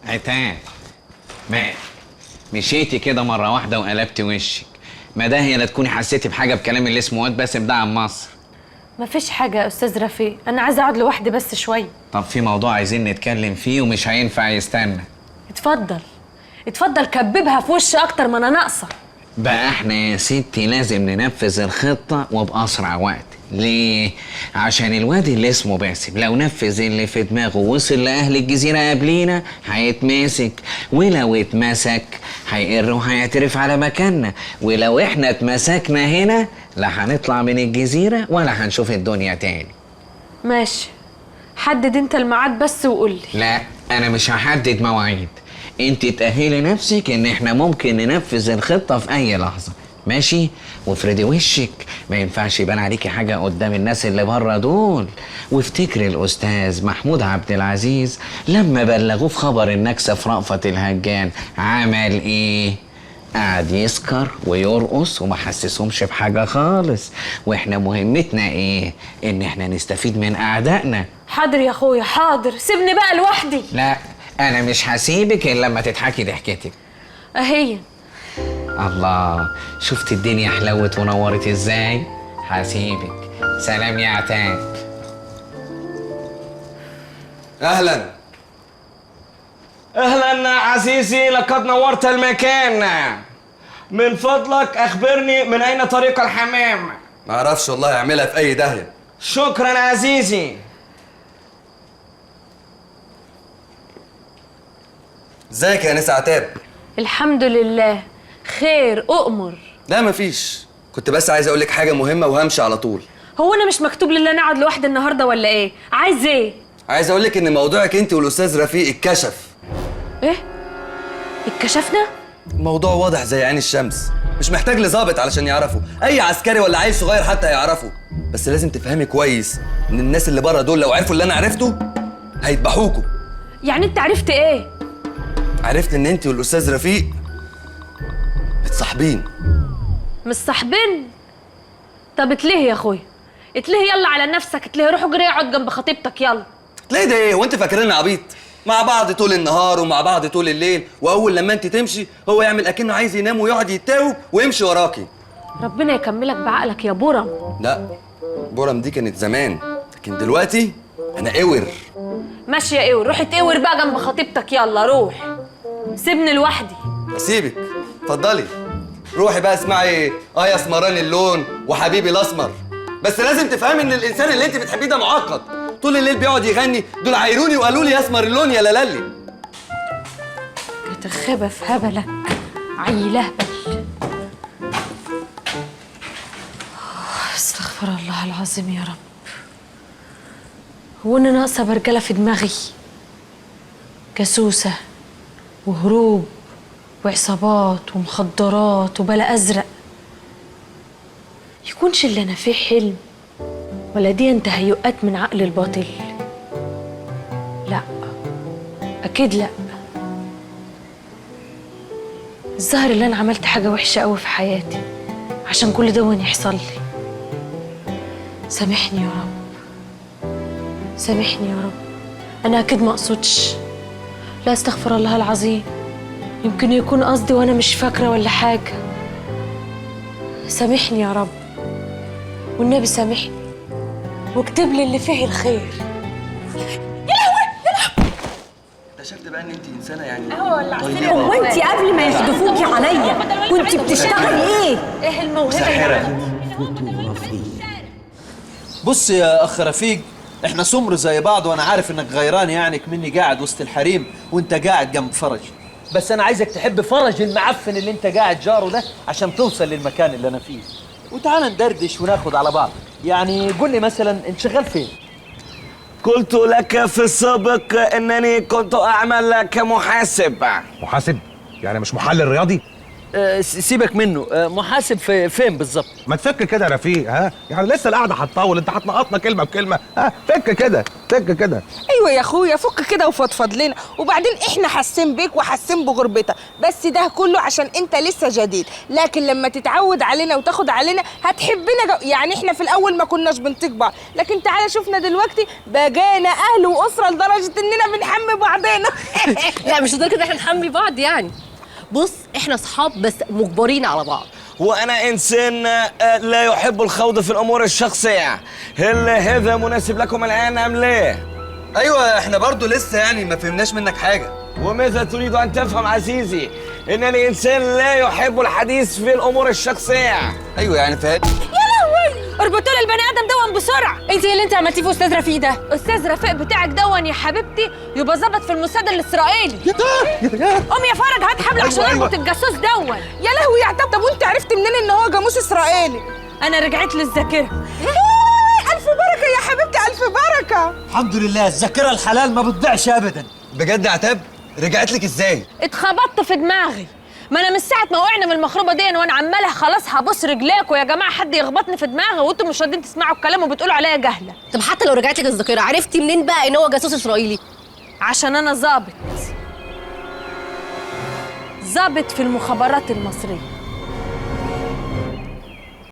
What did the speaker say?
عتاب. ما مشيتي كده مرة واحدة وقلبتي وشك. ما ده هي لا تكوني حسيتي بحاجة بكلام اللي اسمه واد باسم ده عن مصر. مفيش حاجة يا أستاذ رفيق، أنا عايزة أقعد لوحدي بس شوية. طب في موضوع عايزين نتكلم فيه ومش هينفع يستنى. اتفضل اتفضل، كببها في وشي أكتر ما أنا ناقصة. بقى احنا يا ستي لازم ننفذ الخطة وبأسرع وقت. ليه؟ عشان الواد اللي اسمه باسم لو نفذ اللي في دماغه ووصل لأهل الجزيرة قبلينا هيتمسك، ولو اتمسك هيقر وهيعترف على مكاننا، ولو احنا اتمسكنا هنا لا هنطلع من الجزيرة ولا هنشوف الدنيا تاني. ماشي، حدد انت الميعاد بس وقولي. لا انا مش هحدد مواعيد، انت تأهلي نفسك ان احنا ممكن ننفذ الخطة في اي لحظة. ماشي؟ وافردي وشك، ما ينفعش يبان عليكي حاجة قدام الناس اللي بره دول. وافتكري الأستاذ محمود عبد العزيز لما بلغوه في خبر النكسة في رأفت الهجان عمل إيه؟ قعد يسكر ويرقص وما حسسهمش بحاجة خالص. واحنا مهمتنا إيه؟ إن احنا نستفيد من أعدائنا. حاضر يا أخويا حاضر، سيبني بقى لوحدي. لا أنا مش هسيبك إلا لما تضحكي ضحكتك. أهي. الله، شفت الدنيا حلوت ونورت ازاي؟ هسيبك. سلام يا عتاب. اهلا اهلا عزيزي، لقد نورت المكان. من فضلك اخبرني من اين طريق الحمام؟ ما اعرفش والله، اعملها في اي داهيه. شكرا عزيزي. ازيك يا نسا عتاب؟ الحمد لله خير، أؤمر. لا مفيش، كنت بس عايز اقول لك حاجه مهمه وهمشي على طول. هو أنا مش مكتوب لي إن أنا أقعد لوحدي النهاردة ولا إيه؟ عايز إيه؟ عايز اقول لك ان موضوعك انت والاستاذ رفيق اتكشف. إيه؟ اتكشفنا؟ الموضوع واضح زي عين الشمس، مش محتاج لظابط علشان يعرفه، اي عسكري ولا عيل صغير حتى هيعرفه. بس لازم تفهمي كويس ان الناس اللي بره دول لو عرفوا اللي انا عرفته هيذبحوكوا. يعني أنت عرفت إيه؟ عرفت ان انت والاستاذ رفيق متصاحبين. مش صاحبين؟ طب اتلهي يا أخويا، اتلهي يلا على نفسك، اتلهي روح اجري اقعد جنب خطيبتك يلا. ليه ده ايه؟ وانت فاكرني عبيط؟ مع بعض طول النهار ومع بعض طول الليل، واول لما انت تمشي هو يعمل اكنه عايز ينام ويقعد يتاوب ويمشي وراكي. ربنا يكملك بعقلك يا برم. لا، برم دي كانت زمان، لكن دلوقتي انا قور. ماشي يا قور، روح اتقور بقى جنب خطيبتك يلا روح، سيبني لوحدي. اسيبك؟ اتفضلي روحي بقى اسمعي يا اسمراني اللون وحبيبي الاسمر. بس لازم تفهمي ان الانسان اللي انت بتحبيه ده معقد، طول الليل بيقعد يغني، دول عايروني وقالوا لي يا اسمر اللون يا لالي. كتخبى في هبلك عيل اهبل. استغفر الله العظيم يا رب. هو انا ناقصه برجله في دماغي؟ جاسوسه وهروب وعصابات ومخدرات وبلا ازرق. يكونش اللي انا فيه حلم ولا دي تهيؤات من عقل الباطل؟ لا اكيد لا. الظاهر اللي انا عملت حاجه وحشه قوي في حياتي عشان كل ده وين يحصل لي. سامحني يا رب، سامحني يا رب، انا اكيد ما اقصدش. لا استغفر الله العظيم، يمكن يكون قصدي وانا مش فاكره ولا حاجه. سامحني يا رب والنبي، سامحني واكتب لي اللي فيه الخير. اكتشفت بقى ان انت انسانه يعني هو انت قبل ما يحدفوكي عليا كنت بتشتغلي ايه؟ ايه الموهبه؟ بص يا اخ رفيق، احنا سمر زي بعض، وانا عارف انك غيران يعني مني قاعد وسط الحريم وانت قاعد جنب فرج. بس انا عايزك تحب فرج المعفن اللي انت قاعد جاره ده عشان توصل للمكان اللي انا فيه. وتعالى ندردش وناخد على بعض. يعني قول لي مثلا انت شغال فين؟ قلت لك في السابق انني كنت اعمل كمحاسب. محاسب؟ يعني مش محلل رياضي؟ سيبك منه. محاسب فين بالظبط؟ ما تفك كده يا رفيق، ها؟ يعني لسه القعده هتطول، انت هتنقطنا كلمه بكلمه، ها؟ فك كده فك كده. ايوه يا اخويا، فك كده وفضفض لنا، وبعدين احنا حاسين بيك وحاسين بغربتك، بس ده كله عشان انت لسه جديد، لكن لما تتعود علينا وتاخد علينا هتحبنا يعني احنا في الاول ما كناش بنطيق بعض، لكن تعالى شوفنا دلوقتي بقينا اهل واسره لدرجه اننا بنحمي بعضنا. لا مش لدرجه ان احنا نحمي بعض يعني. بص احنا اصحاب بس مجبرين على بعض. وأنا إنسان لا يحب الخوض في الأمور الشخصية. هل هذا مناسب لكم الآن أم لا؟ ايوه احنا برضو لسه يعني ما فهمناش منك حاجه. وماذا تريد أن تفهم عزيزي؟ إنني إنسان لا يحب الحديث في الأمور الشخصية. ايوه يعني فاهم. اربطوا لي البني ادم دون بسرعه. انت اللي انت عملتيه في استاذ رفيق ده. استاذ رفيق بتاعك دون يا حبيبتي يبقى ظابط في الموساد الاسرائيلي. قوم يا فرج هات حبل عشان اربط الجاسوس دون. يا لهوي يا عتاب، طب وانت عرفت منين ان هو جاموس اسرائيلي؟ انا رجعت للذاكره. الف بركه يا حبيبتي، الف بركه. الحمد لله، الذاكره الحلال ما بتضيعش ابدا. بجد يا عتاب رجعت لك ازاي؟ اتخبطت في دماغي. ما انا من ساعه ما وقعنا من المخروبه دي وانا عماله خلاص هبص رجليكوا يا جماعه، حد يخبطني في دماغي وانتم مش راضيين تسمعوا الكلام وبتقولوا عليا جهله. طب حتى لو رجعت لك الذاكره عرفتي منين بقى ان هو جاسوس اسرائيلي؟ عشان انا ظابط في المخابرات المصريه.